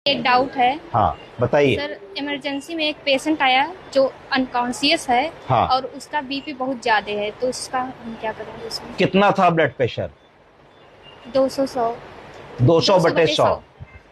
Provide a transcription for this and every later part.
एक डाउट है। हाँ बताइए। सर, इमरजेंसी में एक पेशेंट आया जो अनकॉन्शियस है हाँ, और उसका बीपी बहुत ज्यादा है, तो उसका हम क्या करेंगे उसमें? कितना था ब्लड प्रेशर? 200 100। 200 200 बटे बटे 100। 100।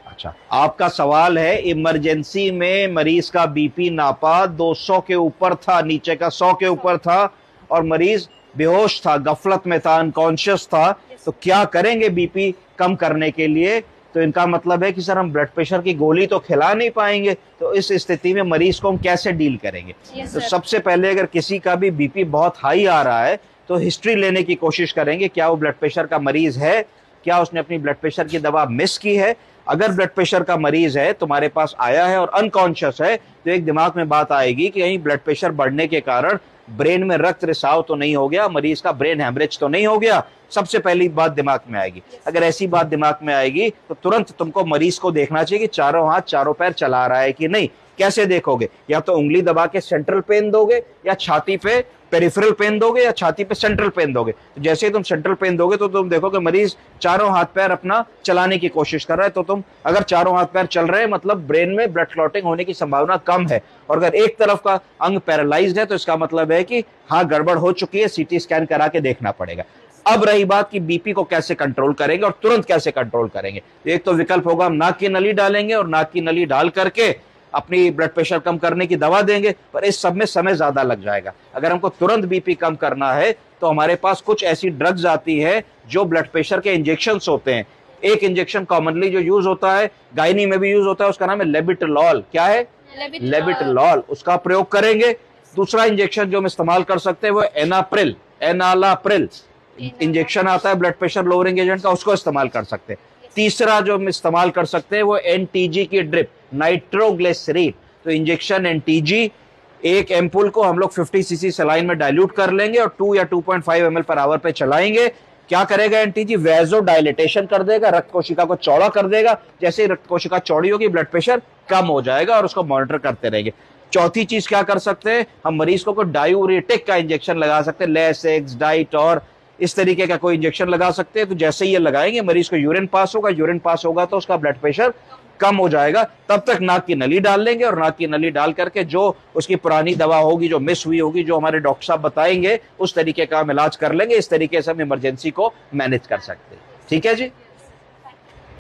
अच्छा, आपका सवाल है इमरजेंसी में मरीज का बीपी नापा, 200 के ऊपर था, नीचे का 100 के 100। ऊपर था और मरीज बेहोश था, गफलत में था, अनकॉन्शियस था। यस तो सर। क्या करेंगे बीपी कम करने के लिए? तो इनका मतलब है कि सर हम ब्लड प्रेशर की गोली तो खिला नहीं पाएंगे, तो इस स्थिति में मरीज को हम कैसे डील करेंगे? यस तो सर। सबसे पहले अगर किसी का भी बीपी बहुत हाई आ रहा है तो हिस्ट्री लेने की कोशिश करेंगे, क्या वो ब्लड प्रेशर का मरीज है, क्या उसने अपनी ब्लड प्रेशर की दवा मिस की है। अगर ब्लड प्रेशर का मरीज है, तुम्हारे पास आया है और अनकॉन्शियस है, तो एक दिमाग में बात आएगी कि कहीं ब्लड प्रेशर बढ़ने के कारण ब्रेन में रक्त रिसाव तो नहीं हो गया, मरीज का ब्रेन हेमरेज तो नहीं हो गया। सबसे पहली बात दिमाग में आएगी। अगर ऐसी बात दिमाग में आएगी तो तुरंत तुमको मरीज को देखना चाहिए कि चारों हाथ चारों पैर चला रहा है कि नहीं। कैसे देखोगे? या तो उंगली दबा के सेंट्रल पेन दोगे, या छाती पे पेरिफेरल पेन दोगे, या छाती पे सेंट्रल पेन दोगे। तो जैसे ही तुम सेंट्रल पेन दोगे तो तुम देखोगे मरीज चारों हाथ पैर अपना चलाने की कोशिश कर रहा है। तो तुम अगर चारों हाथ पैर चल रहे हैं मतलब ब्रेन में ब्लड क्लॉटिंग होने की संभावना कम है। और अगर एक तरफ का अंग पैरालाइज्ड है तो इसका मतलब है कि हाँ गड़बड़ हो चुकी है, सीटी स्कैन करा के देखना पड़ेगा। अब रही बात कि बीपी को कैसे कंट्रोल करेंगे और तुरंत कैसे कंट्रोल करेंगे। एक तो विकल्प होगा हम नाक की नली डालेंगे और नाक की नली डाल करके अपनी ब्लड प्रेशर कम करने की दवा देंगे, पर इस सब में समय ज्यादा लग जाएगा। अगर हमको तुरंत बीपी कम करना है तो हमारे पास कुछ ऐसी ड्रग्स आती है जो ब्लड प्रेशर के इंजेक्शन होते हैं। एक इंजेक्शन कॉमनली जो यूज होता है, गायनी में भी यूज होता है, उसका नाम है लेबिटलॉल। क्या है? लेविटलॉल। लेबिटलॉल। उसका प्रयोग करेंगे। दूसरा इंजेक्शन जो हम इस्तेमाल कर सकते हैं वो एनाप्रिल, एनालाप्रिल इंजेक्शन आता है ब्लड प्रेशर लोअरिंग एजेंट का, उसको इस्तेमाल कर सकते हैं। तीसरा जो हम इस्तेमाल कर सकते हैं वो एनटीजी की ड्रिप, नाइट्रोग्लिसरीन। तो इंजेक्शन एनटीजी, एक एम्पुल को हम लोग 50 सीसी सलाइन में डाइल्यूट कर लेंगे और 2 या 2.5 ml पर आवर पे चलाएंगे। क्या करेगा एनटीजी? वेजो डायलिटेशन कर देगा, रक्त कोशिका को चौड़ा कर देगा। जैसे ही रक्त कोशिका चौड़ी होगी ब्लड प्रेशर कम हो जाएगा और उसको मॉनिटर करते रहेंगे। चौथी चीज क्या कर सकते हैं, हम मरीज को डायूरेटिक का इंजेक्शन लगा सकते हैं, लेसेक्स, डाइट और इस तरीके का कोई इंजेक्शन लगा सकते हैं। तो जैसे ही ये लगाएंगे मरीज को यूरिन पास होगा, यूरिन पास होगा तो उसका ब्लड प्रेशर कम हो जाएगा। तब तक नाक की नली डाल लेंगे और नाक की नली डाल करके जो उसकी पुरानी दवा होगी, जो मिस हुई होगी, जो हमारे डॉक्टर साहब बताएंगे, उस तरीके का हम इलाज कर लेंगे। इस तरीके से हम इमरजेंसी को मैनेज कर सकते हैं। ठीक है जी।